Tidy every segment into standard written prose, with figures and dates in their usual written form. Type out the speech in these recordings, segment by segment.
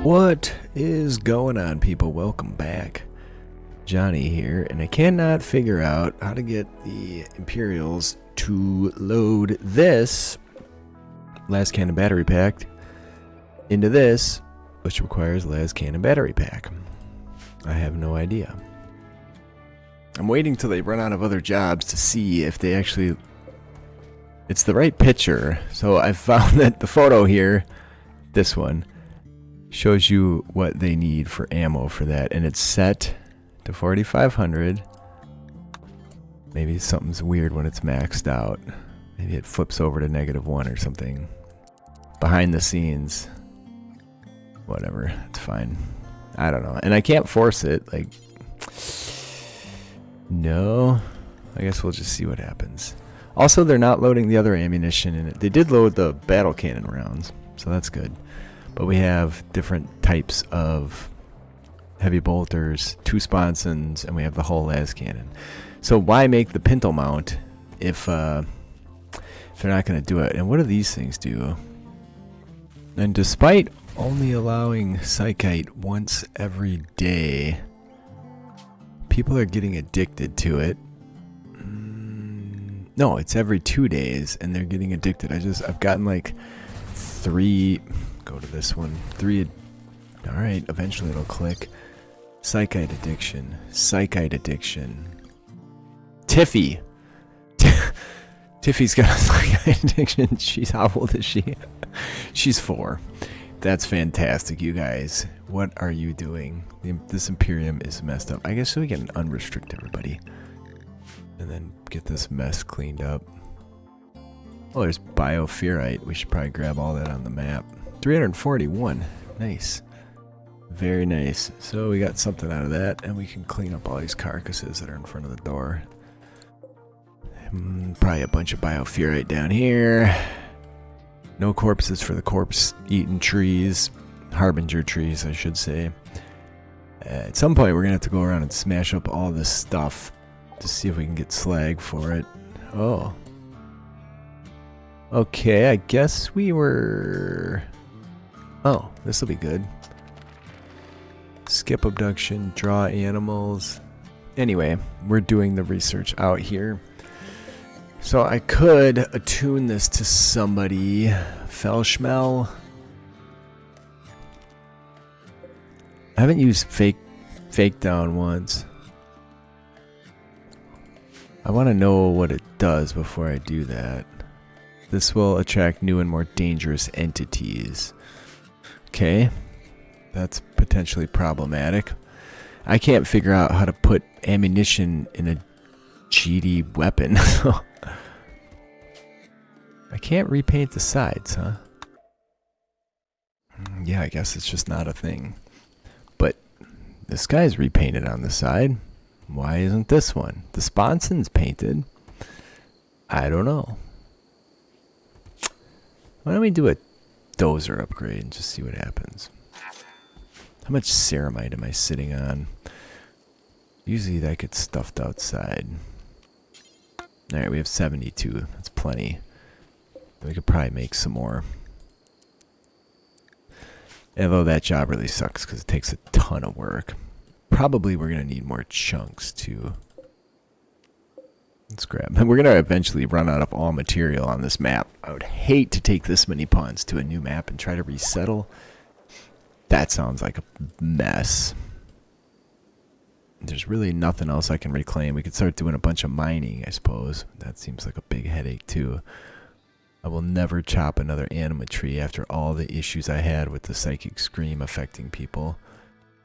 What is going on, people? Welcome back. Johnny here, and I cannot figure out how to get the Imperials to load this las cannon battery pack into this, which requires las cannon battery pack. I have no idea. I'm waiting till they run out of other jobs to see if they actually... It's the right picture. So I found that the photo here, this one, shows you what they need for ammo for that, and it's set to 4,500. Maybe something's weird when it's maxed out. Maybe it flips over to -1 or something. Behind the scenes. Whatever, it's fine. I don't know. And I can't force it, like... No. I guess we'll just see what happens. Also, they're not loading the other ammunition in it. They did load the battle cannon rounds, so that's good. But we have different types of heavy bolters, 2 sponsons, and we have the whole las cannon. So why make the pintle mount if they're not going to do it? And what do these things do? And despite only allowing Psychite once every day, people are getting addicted to it. No, it's every 2 days, and they're getting addicted. I've gotten like 3... Go to this one. 3. Alright, eventually it'll click. Psychite addiction. Psychite addiction. Tiffy! Tiffy's got a psychite addiction. How old is she? She's 4. That's fantastic, you guys. What are you doing? This Imperium is messed up. I guess we can unrestrict everybody. And then get this mess cleaned up. Oh, there's bioferrite. We should probably grab all that on the map. 341. Nice. Very nice. So we got something out of that, and we can clean up all these carcasses that are in front of the door. Probably a bunch of bioferrite down here. No corpses for the corpse-eaten trees. Harbinger trees, I should say. At some point, we're going to have to go around and smash up all this stuff to see if we can get slag for it. Oh. Okay, I guess we were... Oh, this will be good. Skip abduction, draw animals. Anyway, we're doing the research out here. So I could attune this to somebody. Felschmel. I haven't used fake down once. I want to know what it does before I do that. This will attract new and more dangerous entities. Okay, that's potentially problematic. I can't figure out how to put ammunition in a GD weapon. I can't repaint the sides, huh? Yeah, I guess it's just not a thing. But this guy's repainted on the side. Why isn't this one? The sponson's painted. I don't know. Why don't we do a dozer upgrade and just see what happens? How much ceramite am I sitting on? Usually that gets stuffed outside. Alright, we have 72. That's plenty. We could probably make some more. Although that job really sucks because it takes a ton of work. Probably we're going to need more chunks too. Let's grab. And we're going to eventually run out of all material on this map. I would hate to take this many punts to a new map and try to resettle. That sounds like a mess. There's really nothing else I can reclaim. We could start doing a bunch of mining, I suppose. That seems like a big headache too. I will never chop another anima tree after all the issues I had with the psychic scream affecting people.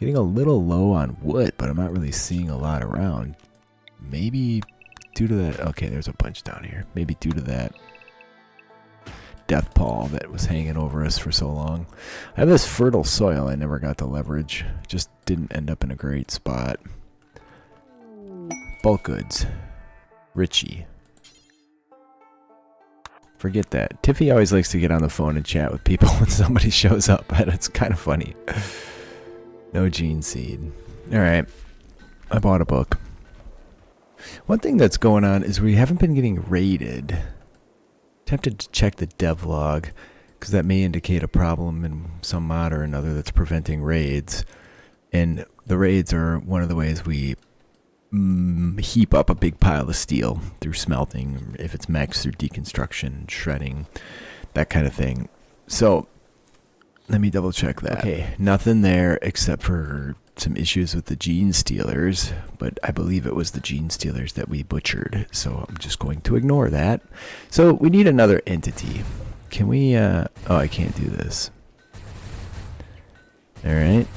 Getting a little low on wood, but I'm not really seeing a lot around. Maybe due to that... Okay, there's a bunch down here. Maybe due to that death pall that was hanging over us for so long. I have this fertile soil I never got to leverage. Just didn't end up in a great spot. Bulk goods. Richie. Forget that. Tiffy always likes to get on the phone and chat with people when somebody shows up. It's kind of funny. No gene seed. Alright. I bought a book. One thing that's going on is we haven't been getting raided. Tempted to check the devlog. because that may indicate a problem in some mod or another that's preventing raids. And the raids are one of the ways we heap up a big pile of steel through smelting, if it's mechs through deconstruction, shredding, that kind of thing. So let me double check that. Okay, nothing there except for some issues with the gene stealers, but I believe it was the gene stealers that we butchered, so I'm just going to ignore that. So we need another entity. Can we oh, I can't do this. Alright.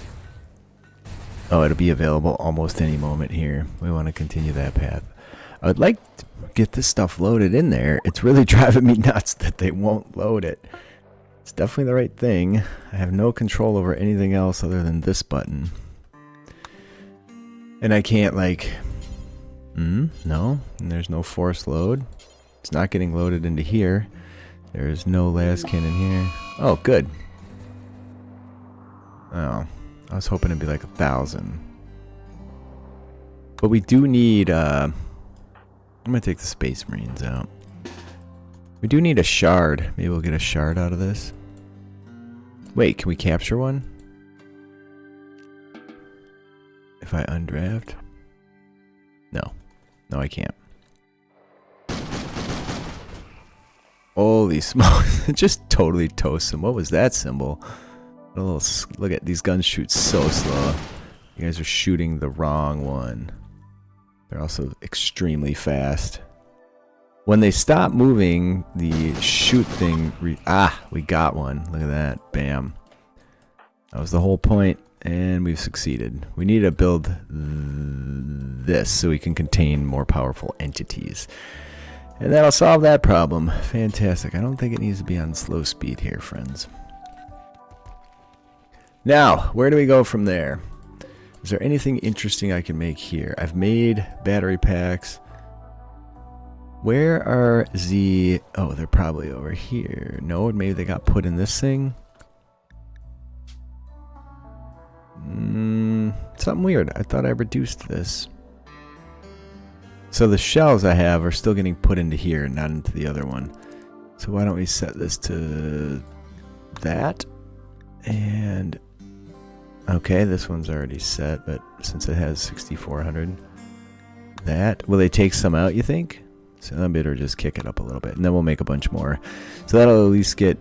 Oh, it'll be available almost any moment here. We want to continue that path. I would like to get this stuff loaded in there. It's really driving me nuts that they won't load it. It's definitely the right thing. I have no control over anything else other than this button. And I can't, like... no. And there's no force load. It's not getting loaded into here. There's no laskin in here. Oh, good. Oh. I was hoping it'd be like 1,000. But we do need, I'm gonna take the Space Marines out. We do need a shard. Maybe we'll get a shard out of this. Wait, can we capture one? If I undraft? No. No, I can't. Holy smokes. It just totally toasts him. What was that symbol? A little, look at these guns shoot so slow. You guys are shooting the wrong one. They're also extremely fast. When they stop moving, the shoot thing... we got one. Look at that. Bam. That was the whole point, and we've succeeded. We need to build this so we can contain more powerful entities. And that'll solve that problem. Fantastic. I don't think it needs to be on slow speed here, friends. Now, where do we go from there? Is there anything interesting I can make here? I've made battery packs. Where are the... oh, they're probably over here. No, maybe they got put in this thing? Something weird. I thought I reduced this. So the shells I have are still getting put into here, not into the other one. So why don't we set this to that? And... okay, this one's already set, but since it has 6,400, that... will they take some out, you think? So that better just kick it up a little bit, and then we'll make a bunch more. So that'll at least get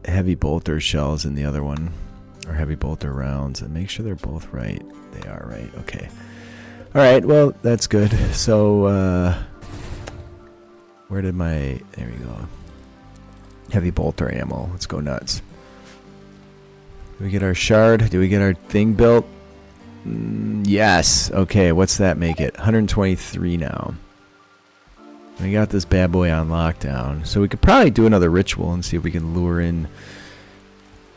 heavy bolter shells in the other one, or heavy bolter rounds, and make sure they're both right. They are right, okay. Alright, well, that's good. So, where did my... there we go. Heavy bolter ammo. Let's go nuts. Do we get our shard? Do we get our thing built? Yes. Okay, what's that make it? 123 now. We got this bad boy on lockdown. So we could probably do another ritual and see if we can lure in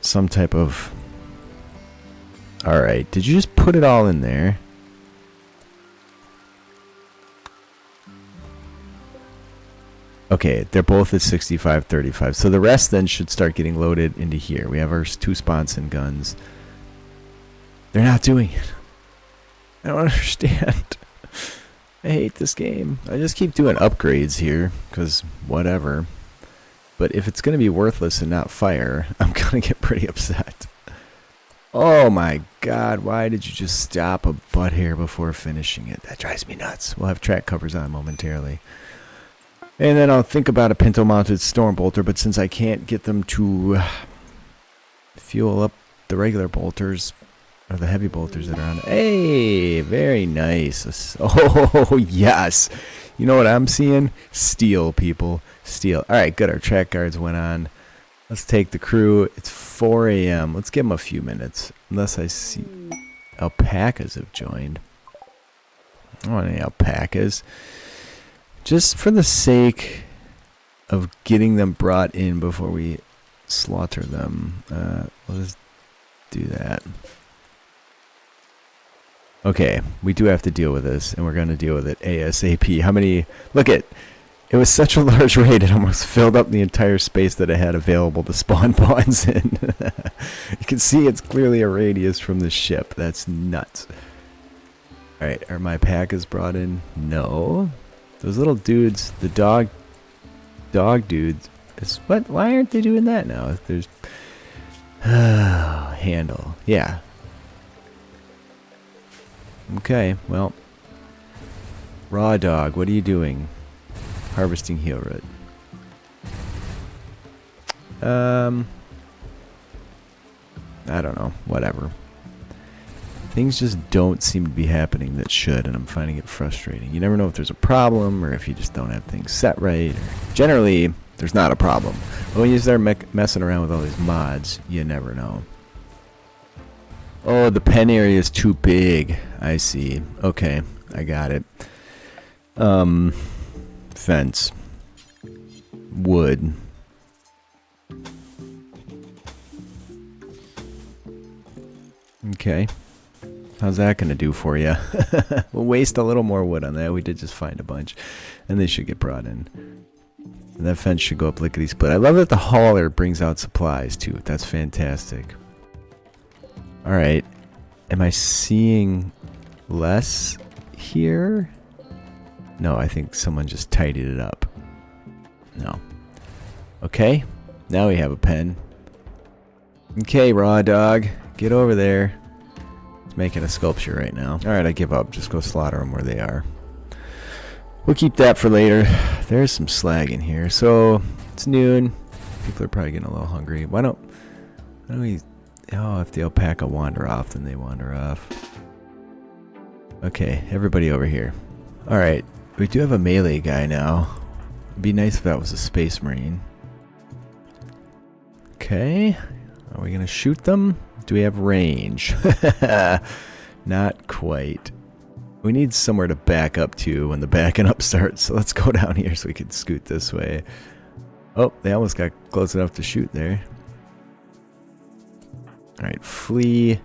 some type of... alright, did you just put it all in there? Okay, they're both at 6535. So the rest then should start getting loaded into here. We have our 2 sponson guns. They're not doing it. I don't understand. I hate this game. I just keep doing upgrades here, because whatever. But if it's going to be worthless and not fire, I'm going to get pretty upset. Oh my god, why did you just stop a butt hair before finishing it? That drives me nuts. We'll have track covers on momentarily. And then I'll think about a pinto-mounted storm bolter, but since I can't get them to fuel up the regular bolters, or the heavy bolters that are on... hey, very nice. Oh, yes. You know what I'm seeing? Steel, people. Steel. Alright, good. Our track guards went on. Let's take the crew. It's 4 a.m. Let's give them a few minutes. Unless I see... alpacas have joined. I don't want any alpacas. Just for the sake of getting them brought in before we slaughter them. We'll just do that. Okay, we do have to deal with this, and we're going to deal with it ASAP. How many... look at... it was such a large raid, it almost filled up the entire space that I had available to spawn pawns in. You can see it's clearly a radius from the ship. That's nuts. Alright, are my packers brought in? No. Those little dudes, the dog dudes, What? Why aren't they doing that now? If there's handle. Yeah. Okay. Well. Raw dog. What are you doing? Harvesting heel root. I don't know. Whatever. Things just don't seem to be happening that should, and I'm finding it frustrating. You never know if there's a problem, or if you just don't have things set right. Generally, there's not a problem. But when you start messing around with all these mods, you never know. Oh, the pen area is too big. I see. Okay, I got it. Fence. Wood. Okay. How's that going to do for you? We'll waste a little more wood on that. We did just find a bunch. And they should get brought in. And that fence should go up lickety-split. I love that the hauler brings out supplies, too. That's fantastic. Alright. Am I seeing less here? No, I think someone just tidied it up. No. Okay. Now we have a pen. Okay, raw dog. Get over there. It's making a sculpture right now. Alright, I give up. Just go slaughter them where they are. We'll keep that for later. There's some slag in here. So, it's noon. People are probably getting a little hungry. Why don't we... Oh, if the alpaca wander off, then they wander off. Okay, everybody over here. Alright, we do have a melee guy now. It'd be nice if that was a space marine. Okay. Are we going to shoot them? Do we have range? Not quite. We need somewhere to back up to when the backing up starts. So let's go down here so we can scoot this way. Oh, they almost got close enough to shoot there. Alright, flee.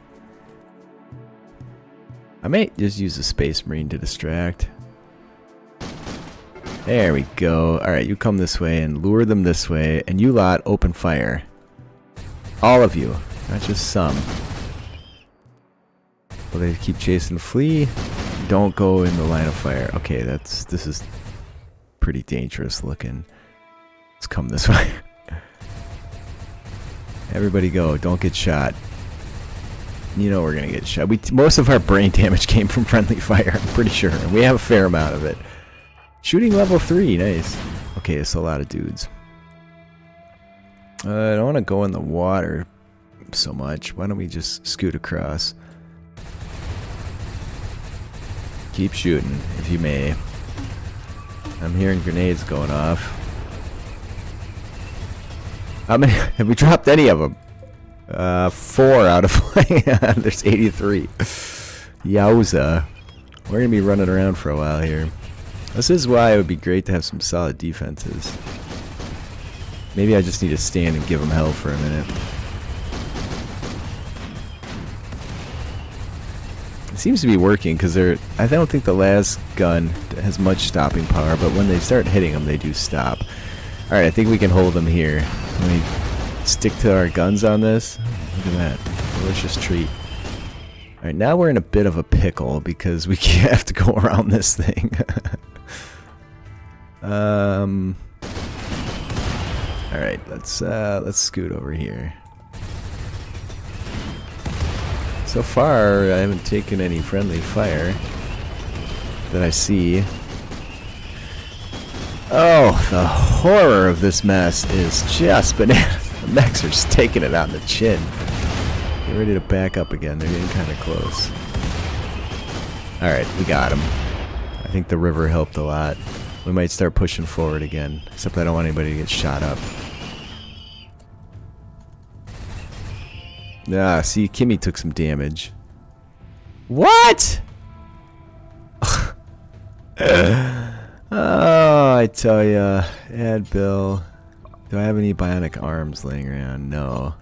I might just use a space marine to distract. There we go. Alright, you come this way and lure them this way. And you lot open fire. All of you. Not just some. Will they keep chasing flee? Don't go in the line of fire. Okay, this is pretty dangerous looking. Let's come this way. Everybody go. Don't get shot. You know we're gonna get shot. Most of our brain damage came from friendly fire, I'm pretty sure. And we have a fair amount of it. Shooting level 3, nice. Okay, it's a lot of dudes. I don't want to go in the water so much. Why don't we just scoot across? Keep shooting, if you may. I'm hearing grenades going off. How many? Have we dropped any of them? 4 out of there's 83. Yowza. We're gonna be running around for a while here. This is why it would be great to have some solid defenses. Maybe I just need to stand and give them hell for a minute. It seems to be working because I don't think the last gun has much stopping power, but when they start hitting them, they do stop. Alright, I think we can hold them here. Let me stick to our guns on this. Look at that. Delicious treat. Alright, now we're in a bit of a pickle because we have to go around this thing. Alright, let's scoot over here. So far, I haven't taken any friendly fire that I see. Oh, the horror of this mess is just bananas. The mechs are just taking it on the chin. Get ready to back up again. They're getting kind of close. Alright, we got them. I think the river helped a lot. We might start pushing forward again, except I don't want anybody to get shot up. Ah, see, Kimmy took some damage. What? Oh, I tell ya. Add Bill. Do I have any bionic arms laying around? No.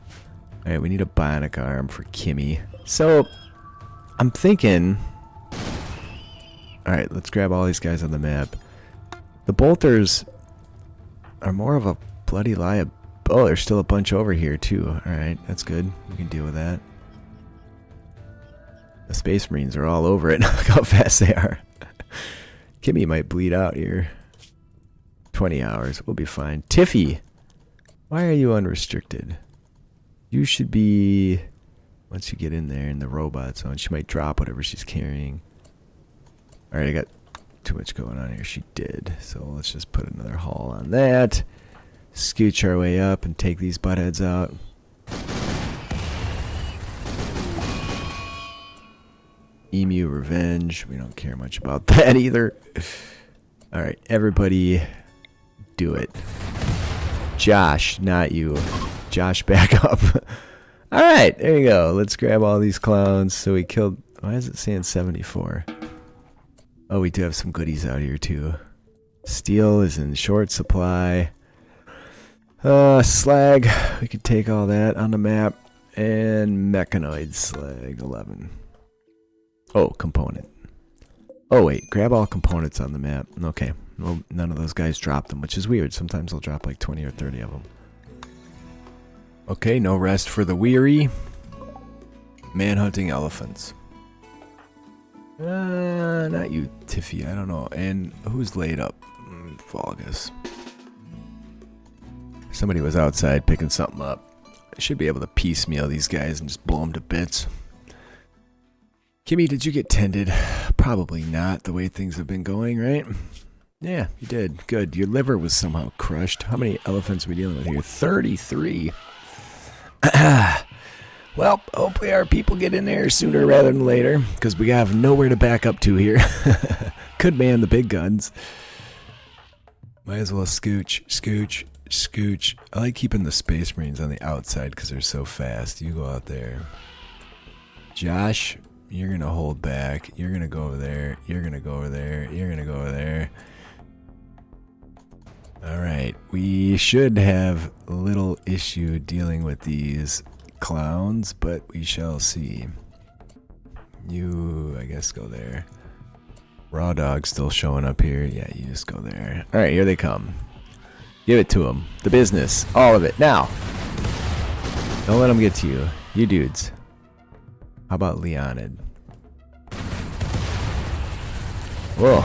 Alright, we need a bionic arm for Kimmy. So, I'm thinking... Alright, let's grab all these guys on the map. The bolters are more of a bloody liability. Oh, there's still a bunch over here, too. Alright, that's good. We can deal with that. The Space Marines are all over it. Look how fast they are. Kimmy might bleed out here. 20 hours. We'll be fine. Tiffy! Why are you unrestricted? You should be... Once you get in there in the robot zone, she might drop whatever she's carrying. Alright, I got too much going on here. She did. So let's just put another hull on that. Scooch our way up and take these buttheads out. Emu Revenge. We don't care much about that either. Alright, everybody do it. Josh, not you. Josh, back up. Alright, there you go. Let's grab all these clowns. So we killed... Why is it saying 74? Oh, we do have some goodies out here too. Steel is in short supply. Slag. We could take all that on the map. And mechanoid slag 11. Oh, component. Oh, wait. Grab all components on the map. Okay. Well, none of those guys dropped them, which is weird. Sometimes they'll drop like 20 or 30 of them. Okay, no rest for the weary. Man-hunting elephants. Not you, Tiffy. I don't know. And who's laid up? Vulgus. Somebody was outside picking something up. I should be able to piecemeal these guys and just blow them to bits. Kimmy, did you get tended? Probably not, the way things have been going, right? Yeah, you did. Good. Your liver was somehow crushed. How many elephants are we dealing with here? 33. Well, hopefully our people get in there sooner rather than later, because we have nowhere to back up to here. Could man the big guns. Might as well scooch, scooch, scooch. I like keeping the Space Marines on the outside because they're so fast. You go out there. Josh, you're going to hold back. You're going to go over there. You're going to go over there. You're going to go over there. Alright, we should have little issue dealing with these clowns, but we shall see. You, I guess, go there. Raw Dog still showing up here. Yeah, you just go there. Alright, here they come. Give it to them. The business. All of it. Now. Don't let them get to you. You dudes. How about Leonid? Whoa.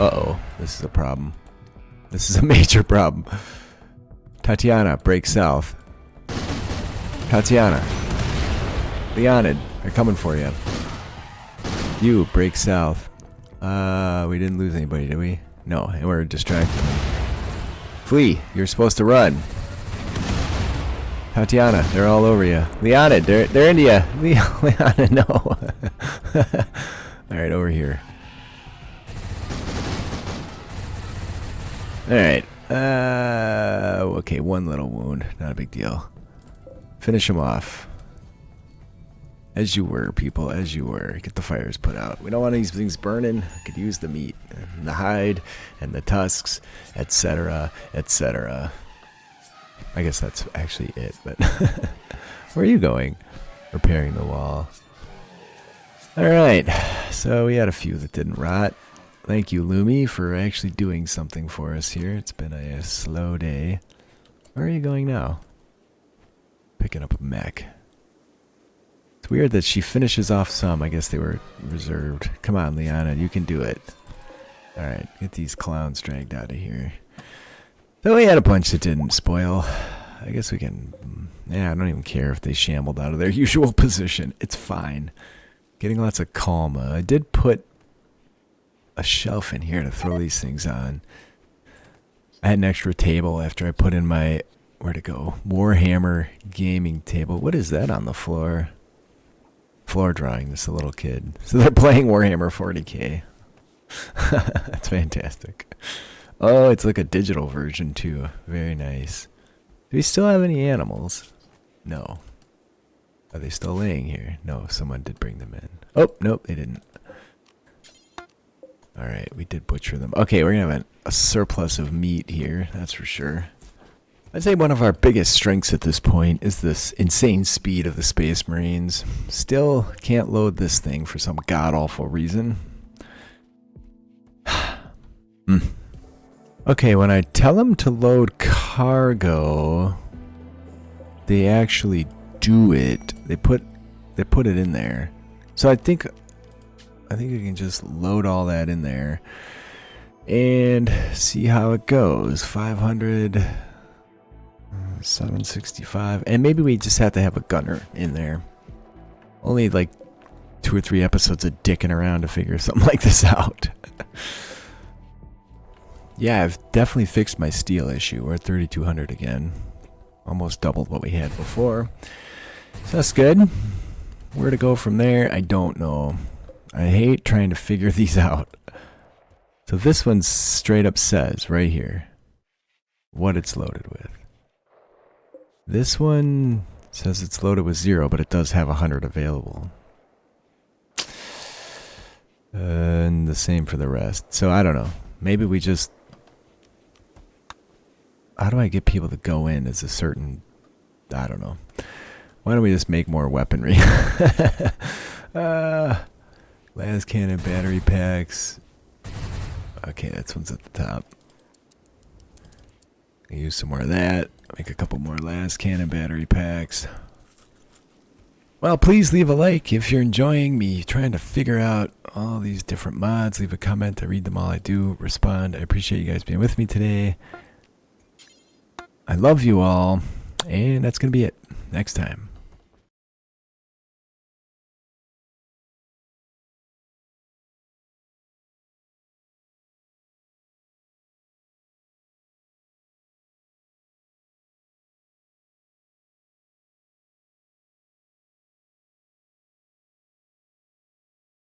Uh-oh. This is a problem. This is a major problem. Tatiana, break south. Tatiana. Leonid, they're coming for you. You, break south. We didn't lose anybody, did we? No, and we're distracted. Flee, you're supposed to run. Tatiana, they're all over you. Leonid, they're into you. Leonid, no. Alright, over here. Alright. Okay, one little wound. Not a big deal. Finish him off. As you were, people. As you were. Get the fires put out. We don't want these things burning. I could use the meat. And the hide. And the tusks. Etc. Etc. I guess that's actually it. But where are you going? Repairing the wall. Alright. So we had a few that didn't rot. Thank you, Lumi, for actually doing something for us here. It's been a slow day. Where are you going now? Picking up a mech. It's weird that she finishes off some. I guess they were reserved. Come on, Liana, you can do it. Alright, get these clowns dragged out of here. Though we had a bunch that didn't spoil. I guess we can... Yeah, I don't even care if they shambled out of their usual position. It's fine. Getting lots of calma. I did put a shelf in here to throw these things on. I had an extra table after I put in my, where'd it go? Warhammer gaming table. What is that on the floor? Floor drawing, this little kid. So they're playing Warhammer 40k. That's fantastic. Oh, it's like a digital version too. Very nice. Do we still have any animals? No. Are they still laying here? No, someone did bring them in. Oh, nope, they didn't. Alright, we did butcher them. Okay, we're going to have a surplus of meat here, that's for sure. I'd say one of our biggest strengths at this point is this insane speed of the Space Marines. Still can't load this thing for some god-awful reason. Okay, when I tell them to load cargo, they actually do it. They put it in there. So I think we can just load all that in there and see how it goes. 500. 765. And maybe we just have to have a gunner in there. Only like 2 or 3 episodes of dicking around to figure something like this out. Yeah, I've definitely fixed my steel issue. We're at 3,200 again. Almost doubled what we had before. So that's good. Where to go from there, I don't know. I hate trying to figure these out. So this one straight up says right here what it's loaded with. This one says it's loaded with 0, but it does have 100 available. And the same for the rest. So I don't know. Maybe we just... How do I get people to go in as a certain... I don't know. Why don't we just make more weaponry? Las cannon battery packs. Okay, that one's at the top. Use some more of that. Make a couple more las cannon battery packs. Well, please leave a like if you're enjoying me trying to figure out all these different mods. Leave a comment. I read them all. I do respond. I appreciate you guys being with me today. I love you all. And that's going to be it. Next time.